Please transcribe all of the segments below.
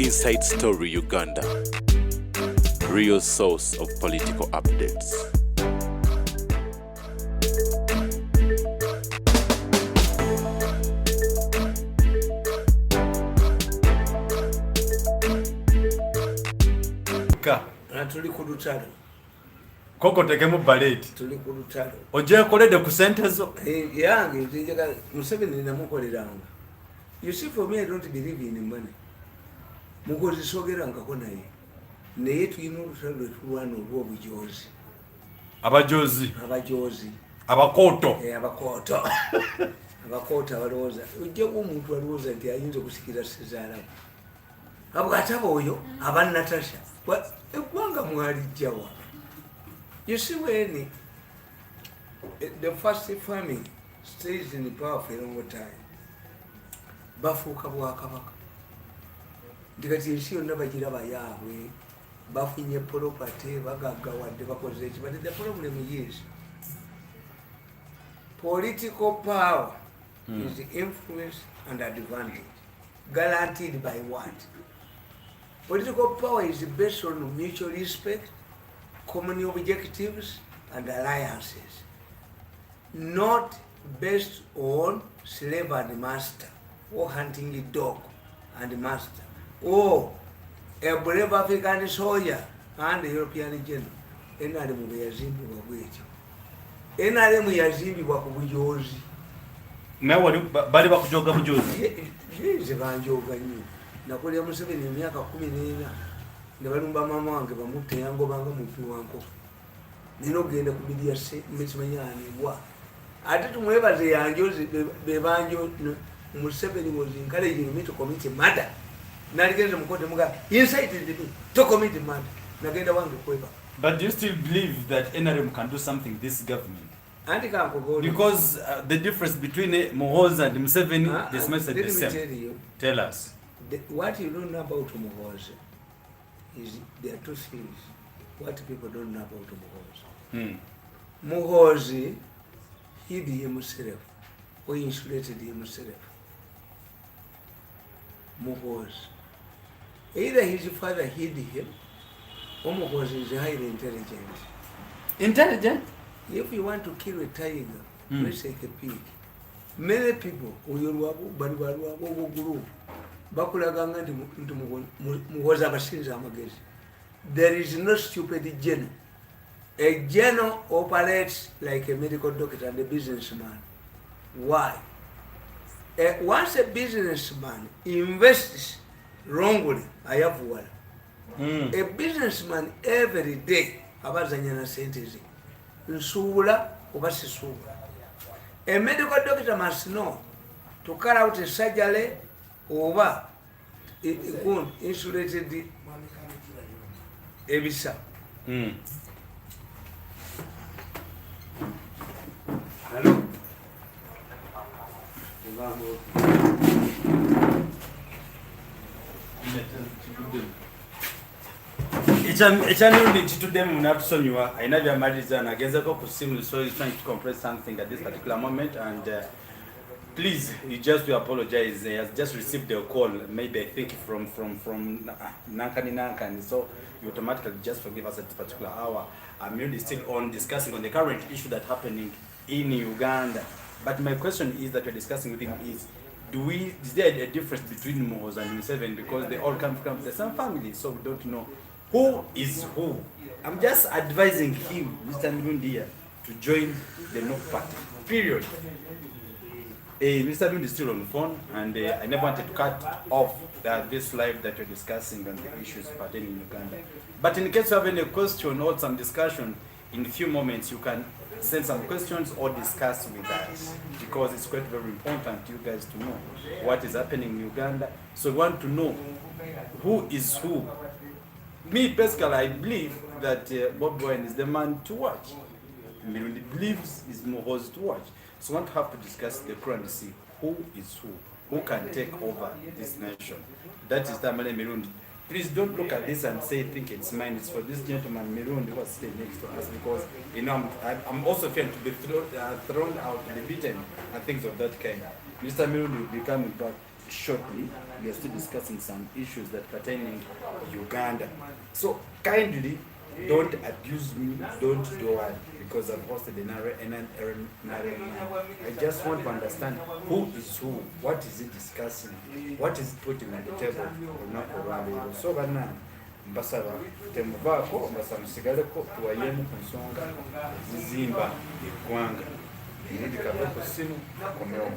Inside Story Uganda, real source of political updates. Tuli ku lutalo. Koko tekemu baleti. Tuli ku lutalo. Oje kolede ku sente zo. Yange nzijaka Museveni namukoleranga. You see, for me, I don't believe in money. Mukozi sogerangako naye. Naye tulina olutalo lwetulwana olw'obujozi. Abajozi. Abakooto. Abakooto. Abakooto abalowooza. Ojjaku omuntu alowooza nti ayinza okusikira Sezaalamu. Abwataba oyo aba Natasha. Eggwanga mwalijjawa. You see, when the first family stays in the power for a long time, bafuuka bwakabaka. Ndikati ensi yonna bagiraba yaabwe, bafunye property, bagaggawadde, bakoze eki. But the problem is political power is the influence and advantage. Guaranteed by what? Political power is based on mutual respect, common objectives, and alliances. Not based on slave and master, or hunting a dog and master, or a brave African soldier and a European general. Enalemu yazimbibwa bwekyo. Enalemu yazimbibwa ku bujozi. Nawe bali bakujoga bujozi. Yeze banjoga nnyo. Nakolera Museveni emyaka 14 ne balumba mama wange bamutte yangobanga muntu wanko. Nino genda ku bidia se mechimanyani bwa. Ate tumwebaze yanjozi bebanjo Museveni was encouraging me to commit murder. Naligenda mukote muga incited me to commit murder. Nagenda wange kweba. But do you still believe that NRM can do something this government? Because the difference between Muhoozi and Museveni, this message is the same. Tell us. What you don't know about Muhoozi is there are two things. What people don't know about Muhoozi. Muhoozi hid himself or insulated himself. Muhoozi. Either his father hid him or Muhoozi is highly intelligent. Intelligent? If you want to kill a tiger, let's take a pig. Many people, there is no stupid general. A general operates like a medical doctor and a businessman. Why? Once a businessman invests wrongly, I have one. A businessman every day, abazanyana sentencing. Nsula oba sisula. A medical doctor must know to carry out a surgery over insulated ebisa. Hello. Mirundi chitudemu natusonyiwa aina vya maliza na agezeko kusimu, so he's trying to compress something at this particular moment, and please, you just to apologize. He has just received a call, maybe I think from Nankani, so you automatically just forgive us at this particular hour. Mirundi is still on discussing on the current issue that's happening in Uganda. But my question is that we're discussing with him is, is there a difference between Muhoozi and Museveni, because they all come from the same family, so we don't know who is who. I'm just advising him, Mr. Mirundi, to join the No Party. Period. Mr. Mirundi is still on the phone, and I never wanted to cut off this live that we're discussing on the issues pertaining in Uganda. But in case you have any question or some discussion, in a few moments you can send some questions or discuss with us, because it's quite very important to you guys to know what is happening in Uganda. So we want to know who is who. Me personally, I believe that Bob Wine is the man to watch. Mirundi believes is Muhoozi to watch. So we want to have to discuss the crew and see who is who can take over this nation. That is Tamale Mirundi. Please don't look at this and think it's mine. It's for this gentleman Mirundi who was sitting next to us, because I'm also fearing to be thrown out, to be beaten, and things of that kind. Mr. Mirundi will be coming back shortly. We are still discussing some issues that pertaining Uganda. So kindly don't abuse me, don't do it, because I've hosted an I just want to understand who is who, what is it discussing, what is it putting on the table. So bana mbasaba temuvaako mbasaba musigaleko tuwayemu ku nsonga zizimba eggwanga Mirundi kava ku ssimu akomewo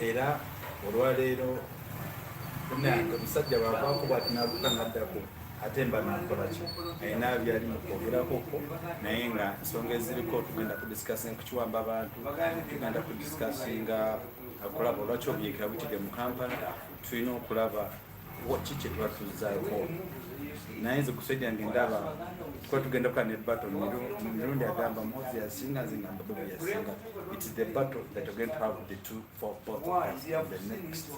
era olwaleero nange omusajja bwavaako bwati nabuka ngaddako ate mba nakola ki ayina byali mukwogerakoko naye nga ensonga eziriko tugenda kudisikasinga ku kiwamba abantu tugenda kudisikasinga okulaba olwaki obuyeekera butidde mu kampala tulina okulaba ki kye tuba tuzaako naye nze kusajja yange ndaba kuba tugenda kuba ne battle Mirundi agamba Mozi yasinga nze ngamba Bobi yasinga. It is the battle that we're going to have the two for both of us in the next.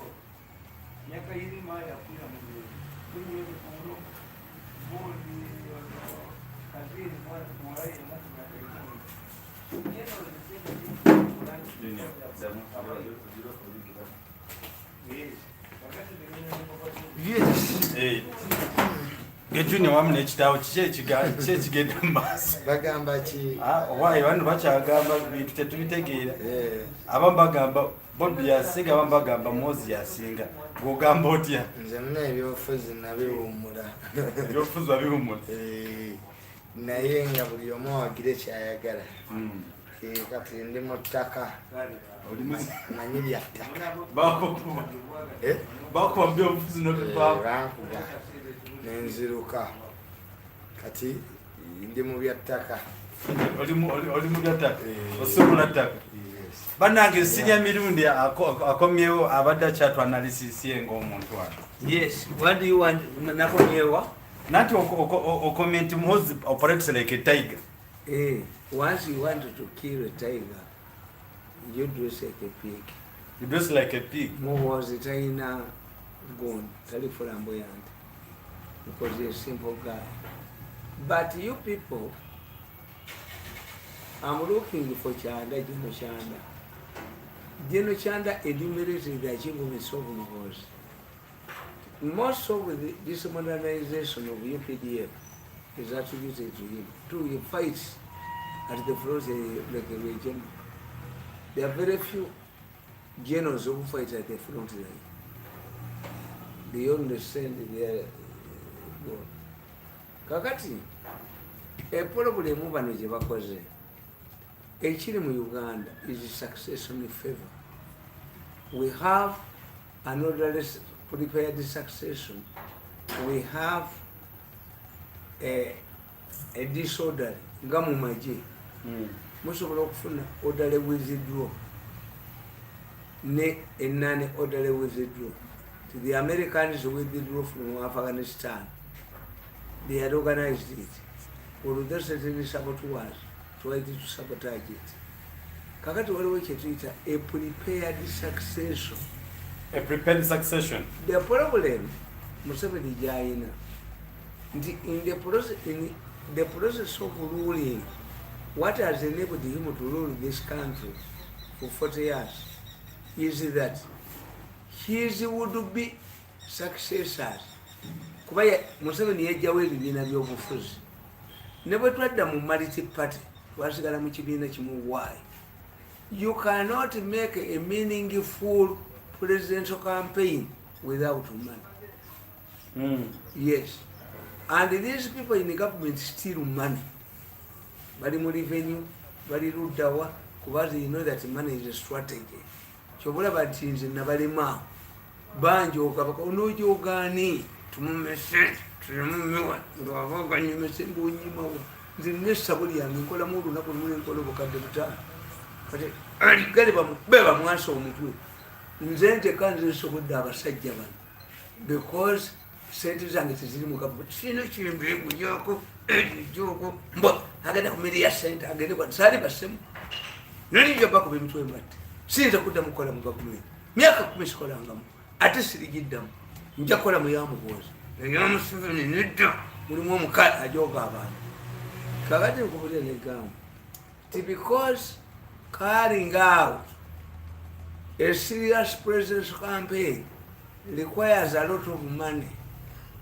Yes. Hey. Junior wamu n'ekitaawo kigenda mu maaso bagamba ki owaayo bano bakyagamba bintu tetubitegeera abamu bagamba Bobi yasinga abamu bagamba Mozi yasinga gw'ogamba otya? Nze muna ebyobufuzi nabiwummula ebyobufuzi wabiwummula naye nga buli omu awagire kyayagala kati ndi mu ttaka manyi lya ttaka bakuba mu byobufuzi bankuba nenziruka kati ndi mu bya ttaka oli mu bya ttaka osumula ttaka bannange senior Mirundi akomyewo abadde akyatwanalisisiye ng'omuntu wano. Yes, what do you want? Nakomyewa nanti ocomment Mozi operates like a tiger. Once you want to kill a tiger, you dress like a pig. You dress like a pig? Muhoozi talina gun, tali flamboyant, because he's a simple guy. But you people, I'm looking for Chanda, Gino Chanda. Gino Chanda enumerated the achievements of Muhoozi. Most of this modernization of UPDF is attributed to him. True, he fights at the front like a region. There are very few generals who fight at the front line. They understand their goal. Kakati, a problem bano gye bakoze ekiri mu Uganda is succession in favor. We have an orderly prepared succession. We have a disorder nga mu magye musobola okufuna orderly withdraw ne enane orderly withdraw. The Americans withdrew from Afghanistan. They had organized it. Although they certainly saboteurs tried to sabotage it. Kakati waliwo kyetuyita a prepared succession. A prepared succession. The problem Museveni gyayina nti in the process of ruling, what has enabled him to rule this country for 40 years is that his would be successors. Kuba Museveni yajjawo ebibiina by'obufuzi ne bwe twadda mu multi-party twasigala mu kibiina kimu. Why? You cannot make a meaningful presidential campaign without money. Yes. And these people in the government steal money. Bali mu revenue, bali luddawa, kuba you know that money is a strategy. Kyobulaba nti nze nabalema banjooga onoojogaani tumumese tumumiwa ng'abaaga nyumese ng'onyimawo nze n'essabu lyange nkolamu olunaku lumu nkola obukadde butaano kati aligale be bamwasa omutwe nze nteka nze nsobodde abasajja bano because sente zange teziri mu gavumenti sina kimbegujako ejoko mbo agenda kumiriya sente agende kwa saali basemu nalija bakuba emitwe embatte siyinza kuddamu kukola mu gavumenti myaka 10 sikolangamu ate sirigiddamu nja kukola mu yamuhoozi eyamuseveni nedda mulimu omukala ajoga abantu kakati nkubulira negamba ti because carrying out a serious presidential campaign requires a lot of money,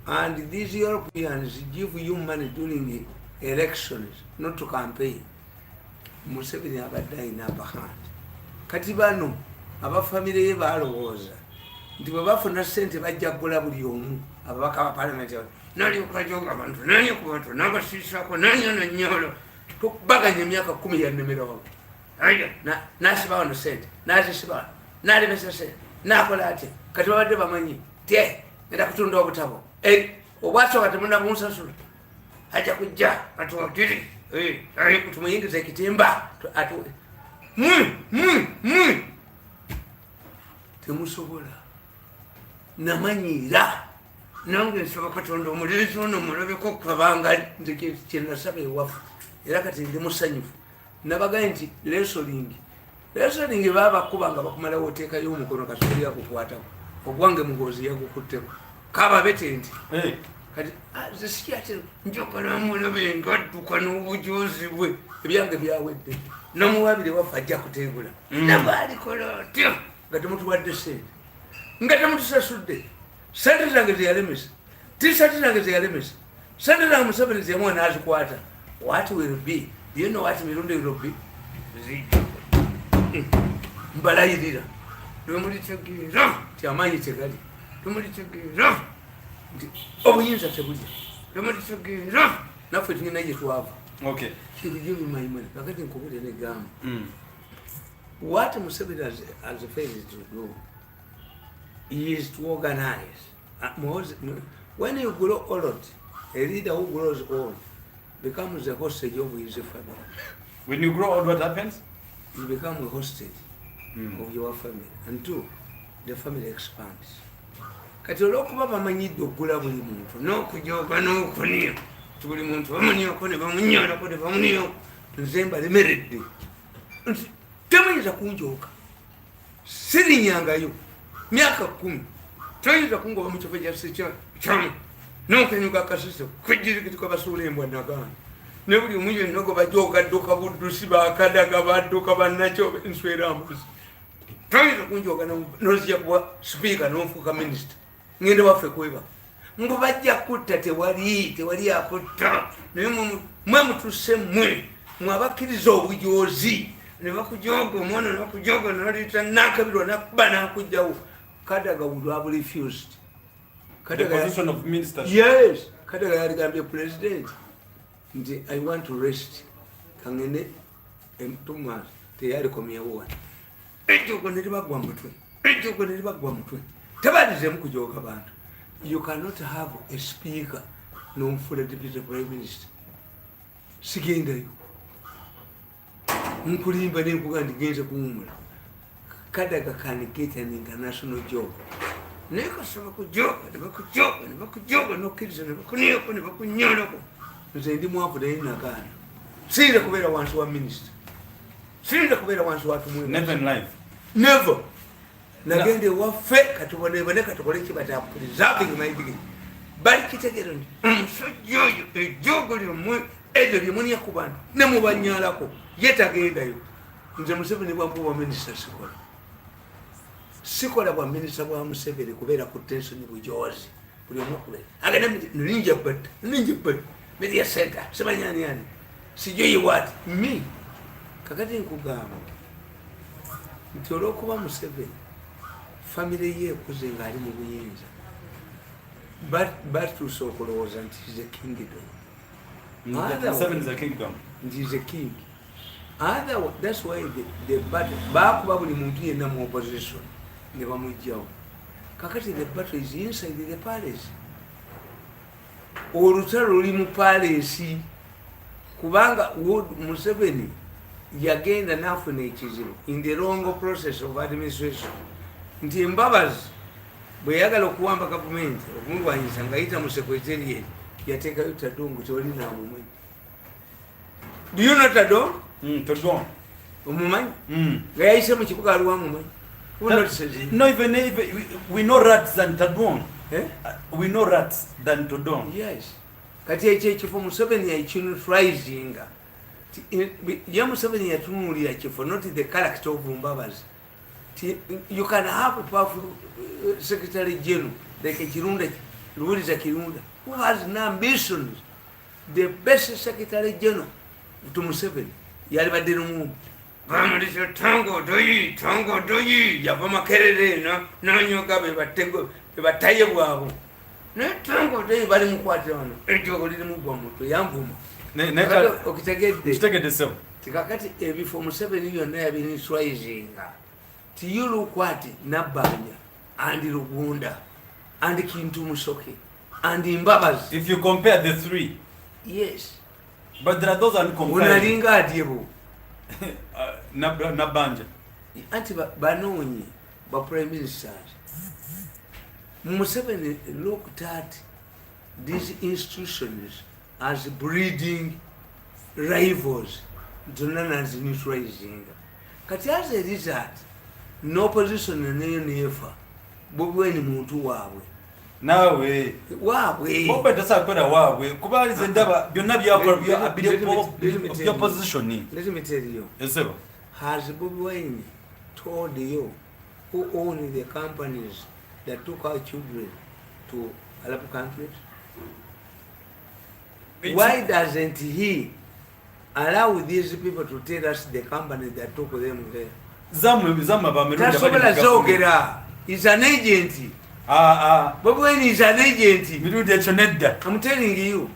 and these Europeans give you money during elections, not to campaign. Museveni abadde alina abahandi kati bano abafamire ye balowooza nti bwe bafuna ssente bajja kugula buli omu ababaka ba palamenti nali okubajoga abantu nani okubantu nabasiisako nanyononyolo tukubaganya emyaka 10 yanemerawo nasiba wano ssente nazisiba nalemesa ssente nakola atya kati babadde bamanyi tye enda kutunda obutabo obwasooka temunabunsasula ajja kujja atuwatiri tumuyingiza ekitimba temusobola namanyira nange nsaba katonda omulenzi ono mulabeko kabangali nze kyenasaba ewafu era kati ndi musanyufu nabagaye nti lesoling babakuba nga bakumalawo oteekayo omukono kasobola yakukwatako ogwange mugozi yagukutteko kaba bete nti kati zisikyate njoka namulabe ngadduka n'obujozi bwe ebyange byawedde namuwabire wafu ajja kuteegula nabalikola atya nga temutuwadde sente nga temutusasudde sente zange zeyalemesa tisati zange zeyalemesa sente zange Museveni zemu nazikwata. What will be? Do you know what Mirundi will be? Mbalayirira temulitegeera ti amaanyi tegali temulitegeera nti obuyinza tebulya temulitegeera naffe tulina gye twava. Okay. Kakati nkubulira negamba what Museveni has failed to do is to organize. When you grow old, a leader who grows old becomes a hostage of his family. When you grow old, what happens? You become a hostage of your family. And two, the family expands. Kati olwokuba bamanyidde okugula buli muntu n'okujooga n'okuniya ti buli muntu bamuniyako ne bamunyalako ne bamuniyako nze mbalemeredde nti temuyinza kunjooka sirinyangayo myaka 10 toyinza kungoba mu kifo kyaffe kyamu n'okenyuka kasise kwejjirikiti kwabasuula embwa nagana ne buli omu yenna gwe bajooga dduka buddusi bakadaga badduka bannakyo enswerambuzi toyinza kunjooga nozija kuba sipiika n'ofuuka minisita ngende waffe kweba mbu bajja kutta tewali akutta naye mwe mutuse mmwe mwabakkiriza obujoozi ne bakujooga omwana ne bakujooga nalita nakabirwa nakuba nakujjawo Kadaga would have refused. The position of minister. Yes, Kadaga had to be a president. I want to rest. Kangene and 2 months. They had to come here one. You cannot have a speaker known for the deputy prime minister. Sigenda you. Nkulimba ne kugandi genza kuumula. Kadaga can get an international job. Neko saba kujoga no kids ne bakuniyako ne bakunyalako. Nze ndi mwavu da ina gana. Sira kubera wansi wa minister. Sira kubera wansi wa tumwe. Never in life. Never. Nagende waffe katubone katukole kibata preserving my dignity. Bali kitegero ndi. Sojojo ejogo lyomwe ejo lyomuni yakubana. Ne mubanyalako. Yetagenda yo. Nze Museveni bwampu wa minister sikola. Sikola bwa minister bwa Museveni kubeera ku tension bujoozi buli omu kubera agenda ninja but media center semanyani yani sijui what me kakati nkugamba nti olwokuba Museveni family ye ekuze ngaali mu buyinza but tusokolowooza nti is a kingdom. Museveni is a kingdom. Nti is a king. That's why the battle baakuba buli muntu yenna mu opposition ne bamujjawo. Kakati the battle is inside the palace. Olutalo luli mu palace kubanga Museveni yagenda n'afuna ekizibu in the long process of administration nti Mbabazi bwe yagala okuwamba gavumenti okumulwanyisa ng'ayita mu secretariat yateekayo Tadongo tewali n'amumanyi. Do you know Tadongo? Tadongo. Umumanyi? Nga yayise mu kibuga aliwo amumanyi. No, even we know rats than Tadongo. Eh? We know rats than Tadongo. Yes. Kati ekifo Museveni yakinfrizinga. Ye Museveni yatunulira kifo, not the character of Mbabazi. You can have a powerful Secretary General like a Kirunda, who has no ambitions. The best Secretary General to Museveni, Yalibadinumu. Tango doyi, Yavama Kerry, no, you got me, but Tango, but Tayawa. No, Tango doyi, but in Quaton, and you already move on to Yambu. Take it so. Tikakati ebi for Museveni you never been swazinga. Tiyulu kwati Nabanya and Rugunda and Kintu Musoke and Imbabas. If you compare the three. Yes. But there are those uncomparable. Unalinga adibu. Nabanja. Anti Banoni, but Prime Ministers. Museveni looked at these institutions as breeding rivals. Donana's neutralizing. Kati as a result, no position in any effort. But when you move to Wawe. Now we. Wawe. What better say put a Wawe? Kuba is endeavor. You not your position. Let me tell you. Yes, sir. Has Bob Wayne told you who own the companies that took our children to Arab countries? Why doesn't he allow these people to tell us the company that took them there? He's an agent. But when he's an agent, I'm telling you,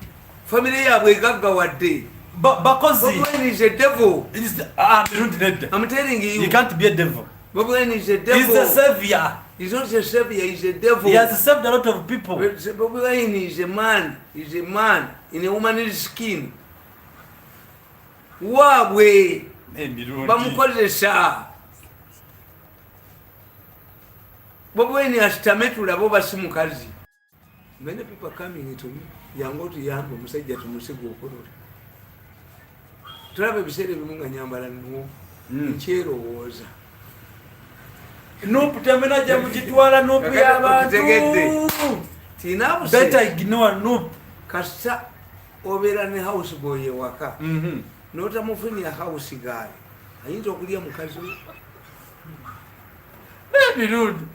family we got what day. But when he's a devil, I'm telling you, you can't be a devil. But when he's a devil, he's a savior. He's not a savior, he's a devil. He has saved a lot of people. But when he's a man in a woman's skin. Wawe bamukozesa bobweni asitametula bo basimukazi. Many people coming to me yango tuyambo musajja tumusigo okolola tulabe bisere bimunga nyambala nuwo nchero woza Nope temena jamu jitwala nope ya bantu tinabu better ignore nope kasa obera ne house boy waka nota mufuni ya house girl ayinza okulia mukazi Mirundi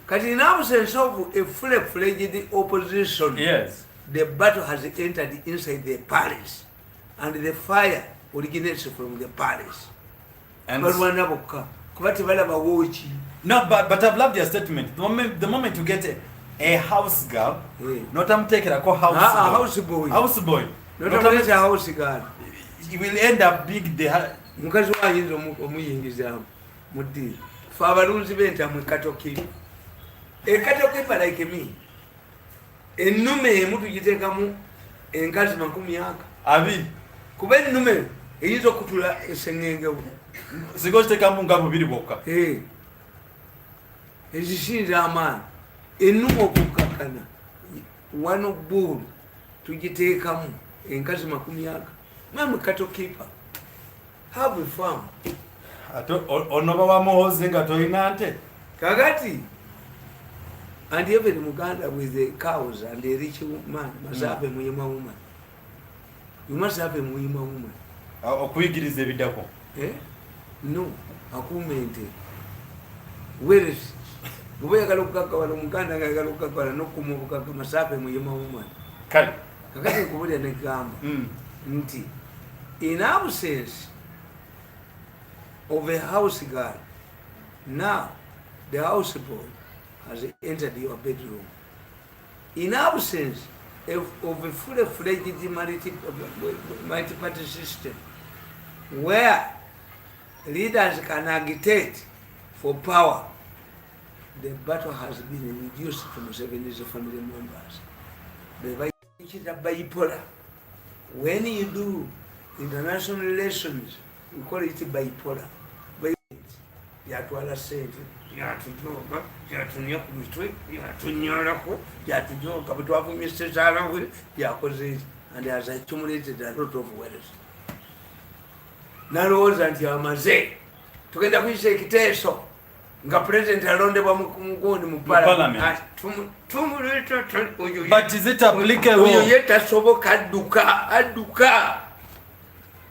kati in absence of a full-fledged opposition. Yes, the battle has entered inside the palace and the fire originates from the palace. And no, but I've loved your statement. The moment you get a house girl, not I'm taking a house boy. House boy. Not a house girl. You will end up big the mukazi wayinza omuyingizamu muddi fe abalunzi b'entamu ekatoki like me ennume emu tugiteekamu enkazi 200 abiri kuba ennume eyinza okutula eseng'engewo sigoziteekamu nga 2 bokka ezisinza amaani ennume okukkakana wano buulu tugiteekamu enkazi 200 mama katokipa have a farm onoba wa muhozi nga toyina nte kakati and even Muganda with the cows and the rich man must have a Muyima woman. You must have a Muyima woman. Okuyigiriza ebiddako no akumente where is bwe yagala okukakawala Muganda ngayagala okukakawala n'okumubuka must have a Muyima woman kale kakati nkubulya negamba nti in absence of a house girl, now the house boy has entered your bedroom. In absence of a fully-fledged multi-party system, where leaders can agitate for power, the battle has been reduced to Museveni's family members. The bipolar. When you do international relations, we call it bipolar. Yatwala sente yatujoga yatunya ku mitwe yatunyolako yatujoga butwavumye sezalawe yakoze and has accumulated a lot of wealth. Nalowooza nti amaze tugenda kuyisa ekiteeso nga president alondebwa mugundi mu parliament. But is it applicable? Oyo yetasoboka adduka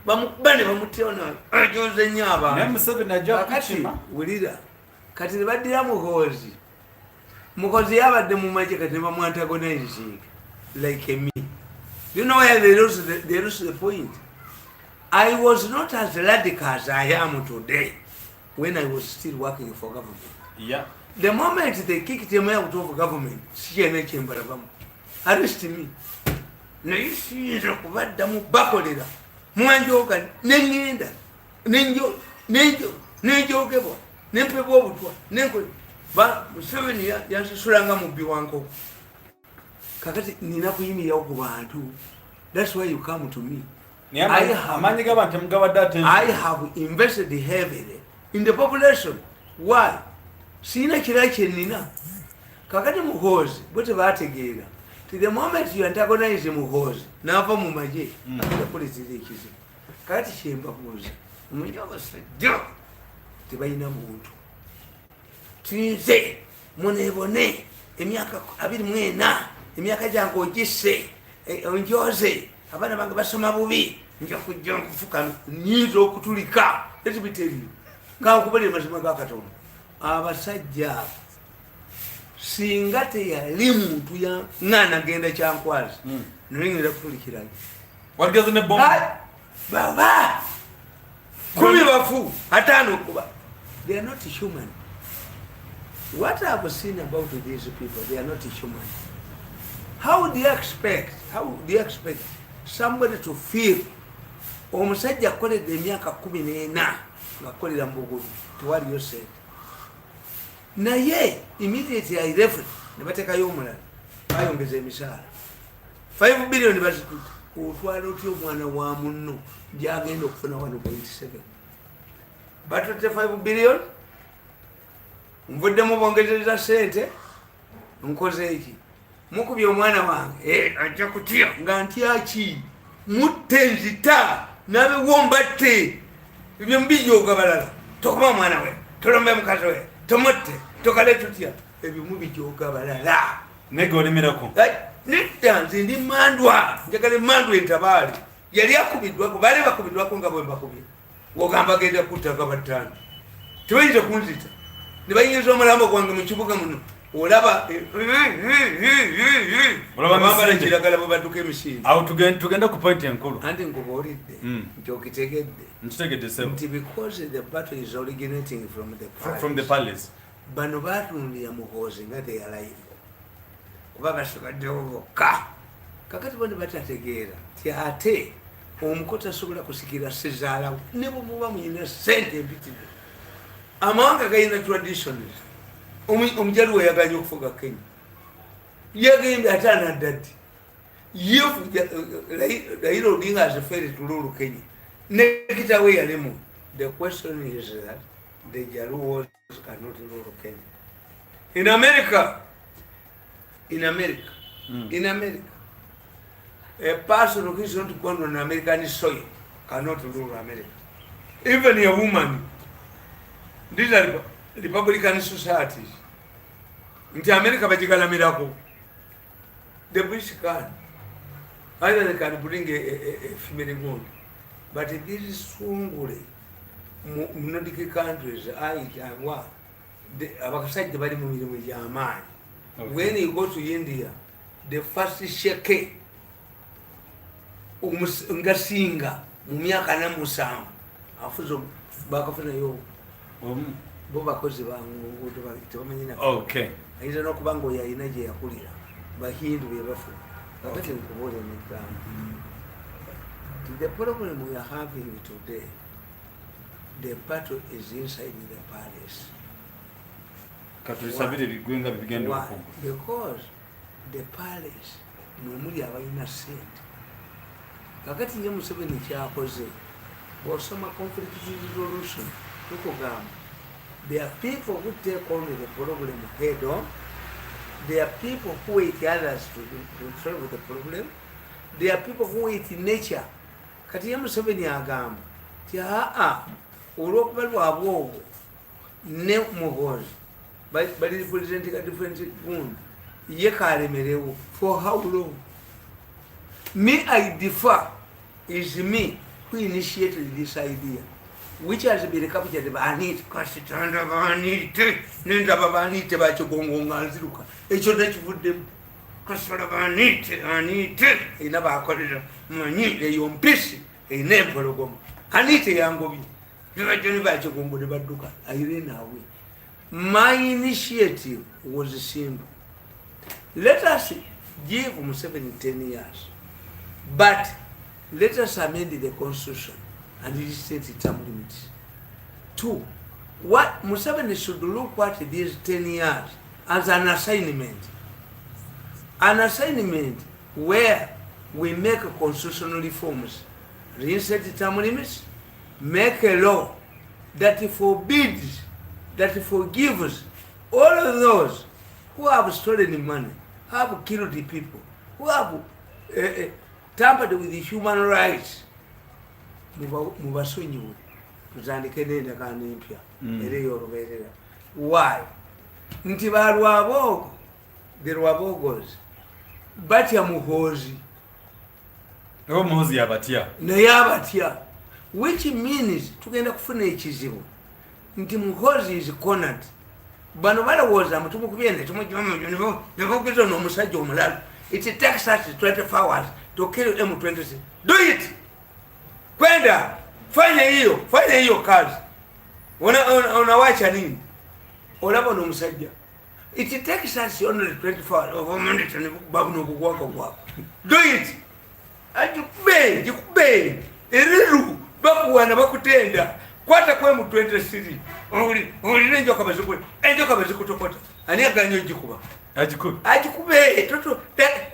bamukubane bamutiona ajoze nyaba naye Museveni ajja kukima wulira kati nebaddira mukozi yabadde mu maje kati bamwantagonizing like me. You know where they lose the point? I was not as radical as I am today when I was still working for government. Yeah. The moment they kicked him out of government, arrest me. Naye siyinza kubaddamu bakolera mwanjoka neŋŋenda nenjogebwa nempebwa obutwa Museveni yansusulanga mubbi wankoko kakati nina kuyimirirawo ku bantu. That's why you come to me. I have invested heavily in the population. Why? Sina kira kyenina kakati muhozi bwe tebategeera. To the moment you antagonize muhozi nava mu maje akapolitira ekizibu kati kyembabuuza omanyi abasajja tebalina muntu tuyinze munebone emyaka 24 emyaka gyange ogisse onjoze abaana bange basoma bubi nja kujja nkufuka nyinza okutulika ekibiteri kankubalire mazima ga Katonda abasajja singa teyali muntu ya ngana genda kyankwazi nolengera kutulikirayo wageze ne bomb baba kumi bafu atano kuba. They are not human. What I've seen about these people, they are not human. How do you expect somebody to feel omusajja akoledde emyaka 14 ngakolera mbugulu tewali yose naye immediately I left nebatekayo omulala bayongeza emisaala 5 billion bazituta otwala otya omwana wa munno gyagenda okufuna 1.7 batutte 5 billion nvuddemu bongezeza sente nkoze eki mukubye omwana wange ajja kutya nga ntyaki mutte nzita nabewombatte ebyo mbijoga balala tokoma mwana we tolombe mukazi we tomutte tokale tutya ebyo mubijoga balala nege olimirako nedda nze ndi mandwa njagala mandwa entabaali yali akubiddwako baali bakubiddwako nga bwe mbakubye wogamba genda kuttaka battaano tebayinza kunzita ne bayingiza omulambo gwange mu kibuga muno olaba bambala kiragala bwe badduka emisinde awo tugenda ku point enkulu anti nkubuulidde nti okitegedde nti because the battle is originating from the palace bano baatundira muhoozi nga teyalayivu kuba basigaddewo bokka kakati bo ne batategeera ti ate omuko tasobola kusikira sezaalawo ne bwemuba muyina sente empitirivu. Amawanga gayina traditions. Omujaluwo yaganye okufuga Kenya yagenda ate anaddaddi Raila Odinga azifere tululu Kenya nekitawe yalemu. The question is that the Jaluos cannot rule Kenya. In America, a person who is not born on American soil cannot rule America. Even a woman. These are Republican societies. In America, miracle. The British can. Either they can bring a female woman. But this is strongly. Nordic countries, when you go to India, the first sheke ngasinga mu myaka na musanvu afuzo bakafuna yo bo bakozi bangu tebamanyina okay ayinza n'okuba nga oyo alina gye yakulira bahindu bye bafu kakati nkubuulira n'egamba the problem we are having today, the battle is inside the palace. Why? Because the palace mwemuli abalina sente kakati ye Museveni kyakoze bw'osoma conflict resolution tukugamba there are people who take on the problem head on, there are people who wait others to solve the problem, there are people who wait nature. Kati ye Museveni agamba ti olw'okuba lwabwe obwo ne muhozi bali representing a different wound ye kalemerewo for how long? Me I differ is me who initiated this idea, which has been captured by Anit Kasitanda Vanite, Nindaba Vanite Bachogonganziruka, each of that would them Kasara Vanite, Anite, in a corridor, Manite, Yom Pissi, a name for Ogom, Anite Yangovi, Never Bachogongo de Baduka, Irene away. My initiative was simple. Let us give Museveni 10 years, but let us amend the constitution and reset the term limits. 2. What Museveni should look at these 10 years as an assignment. An assignment where we make constitutional reforms, reset the term limits, make a law that forbids, that forgives all of those who have stolen money, have killed the people, who have tampered with the human rights. Byesonyiwe tutandike nenda kandi mpya era y'olubeerera. Why? Nti balwabogo, the Rwabogos batya muhoozi muhoozi yabatya naye abatya, which means tugenda kufuna ekizibu nti muhoozi is cornered. Bano balowooza mutumu kubyenda nebakugiza n'omusajja omulala. It takes us 24 hours to kill M26. Do it! Kwenda fanya hiyo kazi. Unawacha nini? Olaba n'omusajja. It takes us only 24 hours. Babu n'okugwako gwako. Do it! Ajikube eriru bakuwana bakutenda kwata kwe mu 23 oli enjoka bazikutokota ani aganyo jikuba ajikube toto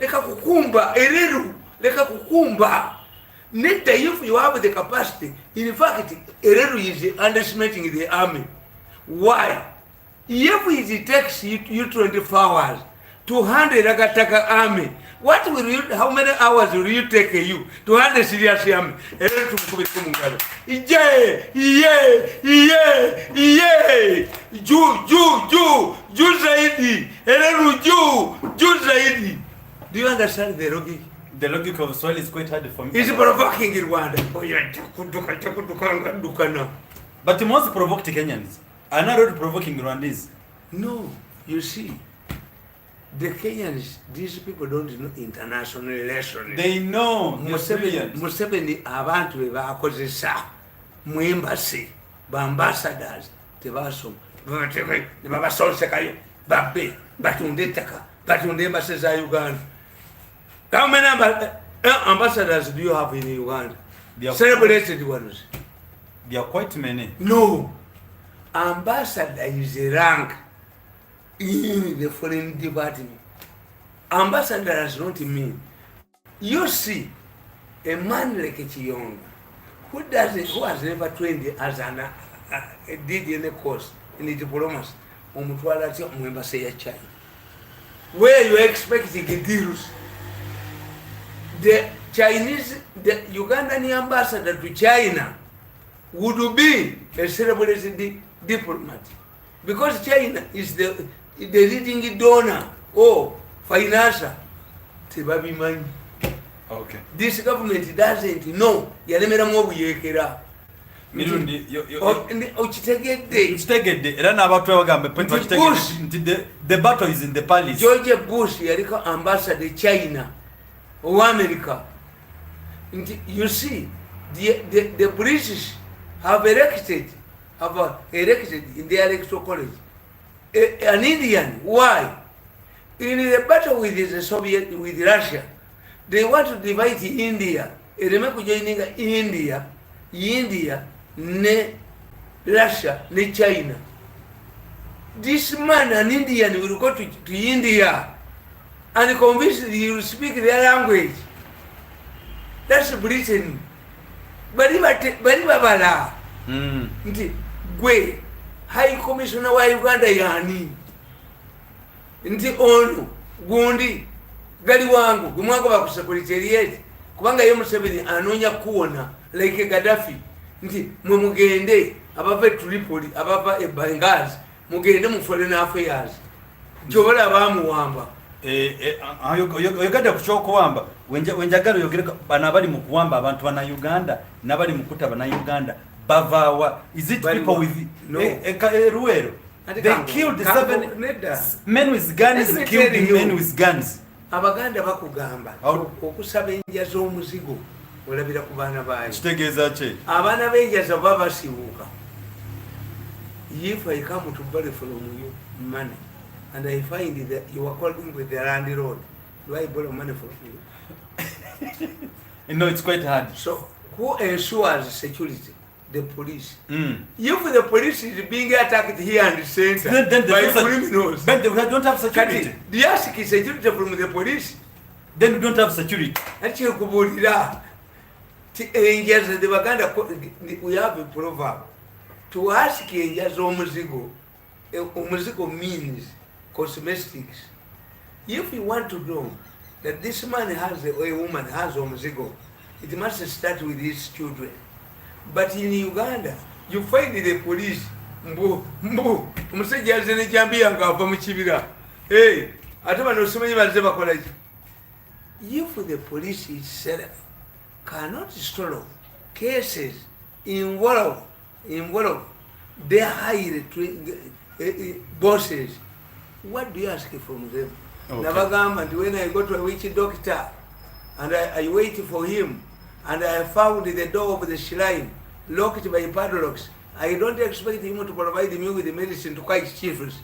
leka kukumba eriru leka kukumba. Netta, if you have the capacity, in fact eriru is underestimating the army. Why? If it takes you 24 hours to handle Ragataka army, what will you, how many hours will you take you to handle serious army? Ju zaidi. Ju zaidi. Do you understand the logic? The logic of Swahili is quite hard for me. It's provoking Rwanda. But the most provoked Kenyans are not really provoking Rwandese. No, you see. The Kenyans, these people don't know international relations. They know. Museveni abantu bebakozesa mu embassy, ambassadors tebasoma. Babasonsekayo, babbe, batunde ettaka, batunde embassy za Uganda. How many ambassadors do you have in Uganda? Celebrated ones. There are quite many. No. Ambassador is a rank in the foreign department. Ambassador does not mean. You see, a man like Chiyonga, who has never trained as an did any course in the diplomacy, where you expecting deals. The Ugandan ambassador to China would be a celebrated diplomat, because China is the leading donor or financer. Okay. This government doesn't know. Mirundi, the battle is in the palace. George Bush yariko ambassador China or America. You see, the British have elected in the electoral college an Indian. Why? In the battle with the Soviet, with Russia, they want to divide India. Remember joining India, ne Russia, ne China. This man, an Indian, will go to India and convince that he will speak their language. That's Britain. Bari babala. Nti gwe High Commissioner wa Uganda yani. Nti ono gundi gali wangu gumwako ba secretariat kubanga yo Museveni anonya kuona like Gaddafi. Nti mwe mugende abava Tripoli abava Benghazi mugende mu foreign affairs. Jobola bamuwamba oyogedde ku kyokuwamba wenjagala oyogere bano abali mu kuwamba abantu bana Uganda n'abali mu kuta bana Uganda bavaawa. Is it people with Ruero? They killed 7 men with guns, killed men with guns. Abaganda bakugamba okusaba enja z'omuzigo olabira ku baana baayo. Kitegeeza ki? Abaana b'enjaza baba basibuuka. If I come to borrow from you money and I find that you are calling with the landlord, do I borrow money from you? No, it's quite hard. So who ensures security? The police. If the police is being attacked here and center then by criminals, then we don't have security. The ask is security from the police. Then we don't have security. Actually, kuburira. Enjaza the Baganda, we have a proverb. To ask enjaza omuzigo, omuzigo means cosmetics. If you want to know that this man has a woman has omuzigo, it must start with his children. But in Uganda, you find the police, umusajja yazene jambi yanga ava mu kibira. Hey, ate bano simanyi bazze bakola ki? If the police itself cannot solve cases involve their highly trained bosses, what do you ask from them? Okay. Nabagamba, when I go to a witch doctor and I wait for him, and I found the door of the shrine locked by padlocks, I don't expect him to provide me with the medicine to catch chiefs.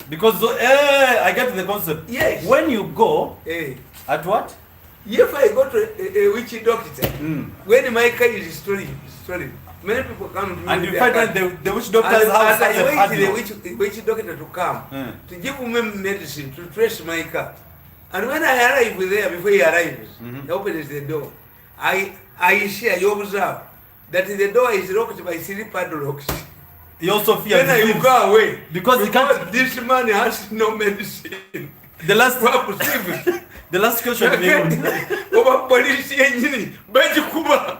Because I get the concept. Yes. When you go at what? If I go to a witch doctor, when my car is stolen, many people come to me. And you find that the witch doctor's house has a padlock. The witch doctor to come to give me medicine to trace my car. And when I arrive there, before he arrives, he opens the door. I share, you observe that the door is locked by 3 padlocks. You also fear then you go away because this man has no medicine. The last question over police yenyini bagikuba.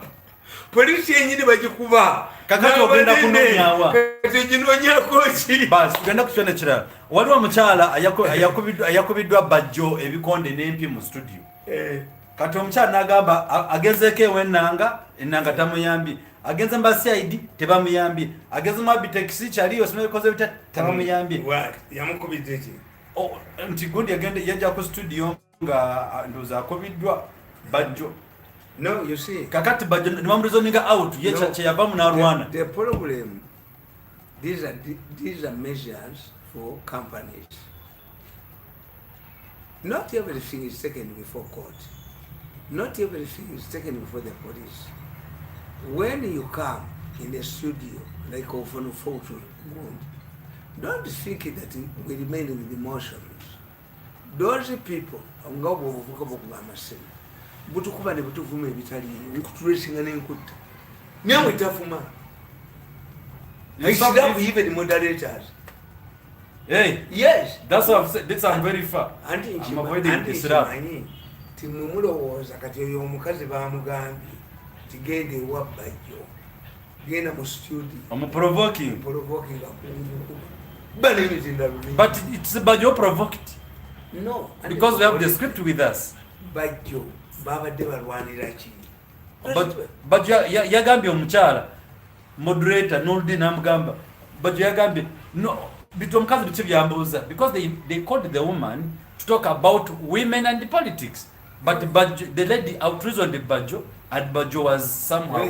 Police yenyini bagikuba. Kakati ogenda kunonyawa. Kajinonya kochi. Bas tugenda kushona kirala. Waliwo omukyala ayakubiddwa bajjo ebikonde n'empi mu studio. Kati omukyala n'agamba agezeeko ew'ennanga tamuyambi. Agenze mbasi ID tebamuyambi. Agenze mu abiteksi kyaliyo simebikoze bita tebamuyambi. Yamukubidde ki? Nti gundi yajja ku studio nga ndoza akobiddwa bajjo. No, you see. Kakati bajjo nibamulizoninga out ye kyeyava mu n'alwana. The problem, these are measures for companies. Not everything is taken before court. Not everything is taken before the police. When you come in the studio, like often photo, don't think that we remain with emotions. Those people, butukuba ne butuvuma ebitali nkutulesinga n'enkuta nyamwe tafuma. I should have even moderators. Hey, yes, that's what I've said. This I'm very far. I'm avoiding this rap. Timumulowooza kati oyo omukazi bamugambye tigende ewa bajjo genda mu studio provoking but it's bajjo provoked. No, because we have the script with us. Bajjo babadde balwanira ki? But yagambye omukyala moderator Noldi namugamba bajjo yagambye no bitu omukazi bitu byambuuza because they called the woman to talk about women and politics. But Bajjo, the lady outreasoned Bajjo, and Bajjo was somehow.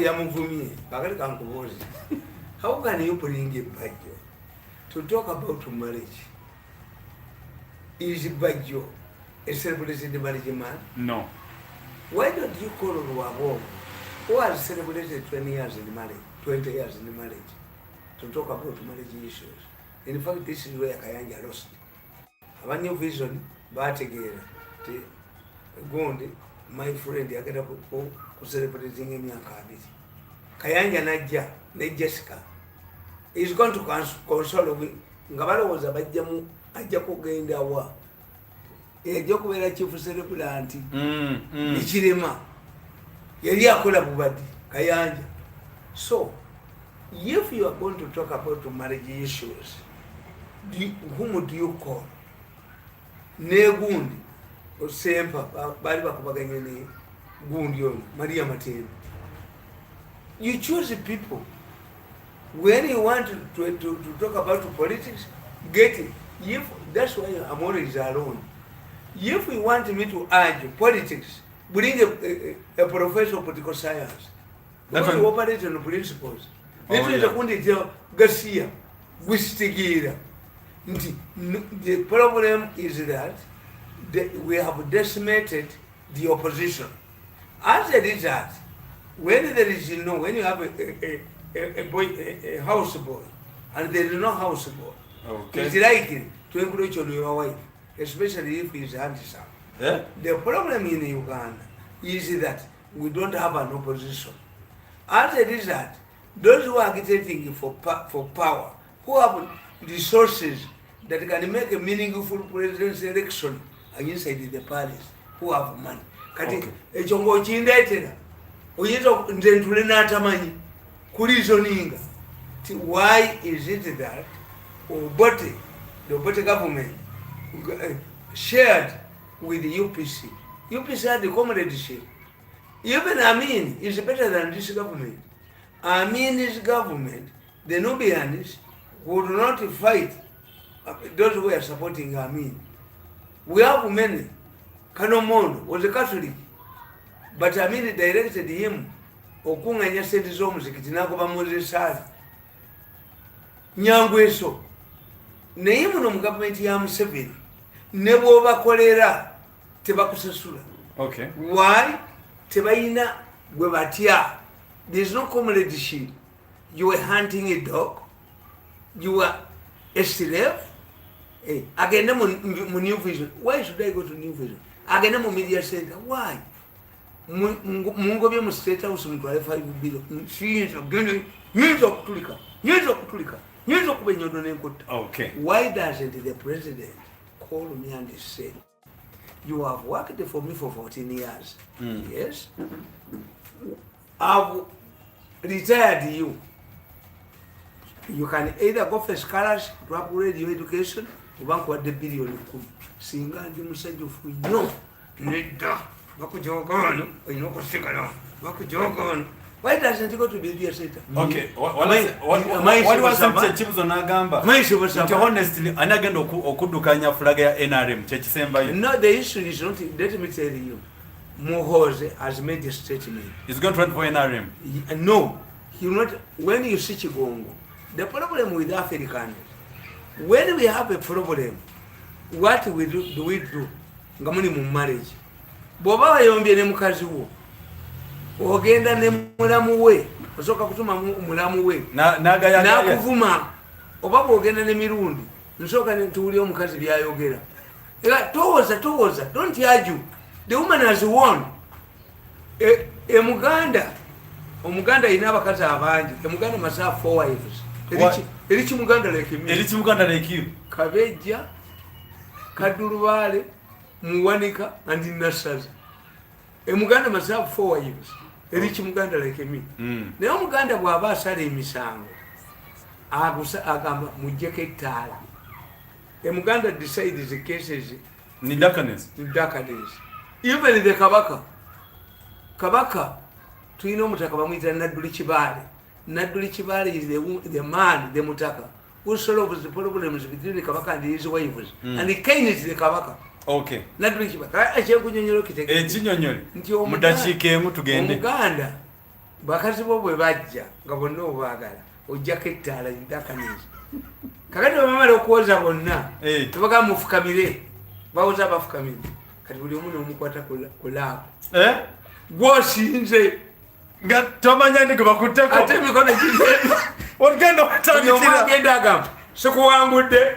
How can you bring a Bajjo to talk about marriage? Is Bajjo a celebrated marriage man? No. Why don't you call Ruabo, who has celebrated 20 years in marriage, 20 years in marriage, to talk about marriage issues? In fact, this is where Kayanja lost. Have a new vision, but again. Gondi, my friend, I get up celebrating in Yakabit. Kayanja Naja, Jessica is going to console me. Ngabala was a Bajamu, a Jaco Gaindawa. A Joko chief celebrity, Ichirima, Yaria Bubadi, Kayanja. So, if you are going to talk about marriage issues, whom do you call? negundi osempa bali bakubaganye ne gundi ono Maria Matendo. You choose people. When you want to talk about politics, get it. If that's why I'm always alone. If you want me to argue politics, bring a professor of political science. That's why you operate on the principles. Garcia, the problem is that we have decimated the opposition. As a result, when there is when you have a house boy and there is no house boy, it's likely to encroach on your wife, especially if he is handsome. Yeah? The problem in Uganda is that we don't have an opposition. As a result, those who are agitating for power, who have resources that can make a meaningful presidential election inside the palace, who have money. Kati echongo chindaitera oyinza ndentule natamanyi kulizoninga. Why is it that the Obote government shared with the UPC? UPC had the comradeship. Even Amin is better than this government. Amin's government, the Nubians would not fight those who are supporting Amin. We have many. Kanomono was a Catholic, but Amin directed him. Okunganya sente z'omuzikiti nagoba Moses Nyangweso naye muno mu gavumenti ya Museveni ne bw'obakolera tebakusasula. Okay. Why? Tebayina gwe batya. There is no comradeship. You were hunting a dog. You were a slave. Agenda mu New Vision. Why should I go to New Vision? Agenda mu media center. Why? Mungobye mu State House mutwale 5 billion. Nyinza kuba enyondo n'enkota. Okay. Why doesn't the president call me and say, you have worked for me for 14 years. Yes? I've retired you. You can either go for scholars to upgrade your education, or bank the billion. Singa ndi musajja ofu nnyo nedda bakujogono oyina okusigala bakujogono. Why doesn't he go to the center? Okay. What was the chibuzo nagamba? Honestly, anagenda okudukanya flag ya NRM chechisemba yo. No, the issue is not. Let me tell you, Muhoozi has made a statement. He's going to run for NRM. No, he will not. When you see Chigongo, the problem with Africans, when we have a problem, what do we do? Ngamuni mu marriage. Boba wayombye ne mukazi wo. Ogenda ne mulamu we. Osoka kutuma mulamu we. Na kuvuma. Oba ogenda ne Mirundi. Nsoka ne tuuli omukazi byayogera. Towoza. Don't argue. The woman has won. Omuganda ina abakazi abangi. Omuganda must have 4 wives. Erichi Muganda like you. Kabeja, Kadurubale, Muwanika, and Nasaza. Muganda must have 4 wives. Erichi Muganda like me. Now Muganda bwaba asala emisango. Agamba mujjeko ettaala. Muganda decides the cases. Nidakanes. Even the Kabaka, tulina omutaka bamuyita Nadduli Kibale is the man, the mutaka, who solves the problems between the Kabaka and his wives. And the king is the Kabaka. Okay. Nadduli Kibale. Ache kunyonyolo kiteke. Ekinyonyole. Mudashikeemu tugende. Omuganda bakazi bo bwe bajja nga bonna obaagala ojjako ettaala Nidakanes. Kakati bamala okuwoza bonna. Tebagamba mufukamire. Bawoza bafukamire. Kati buli omu n'omukwata ku laabu. Gwosinze nga tomanya ndi bakuteko ate emikono giri ogenda okutandikira ogenda agamba sikuwangudde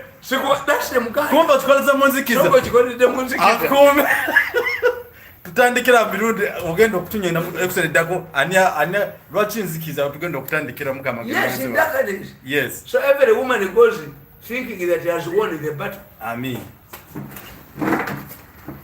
that's muganda kumba tukoleza munzikiza tutandikira Mirundi ogenda okutunya na episode dako ania lwaki nzikiza tugenda okutandikira mukama yes so every woman goes thinking that he has won the battle. Amen.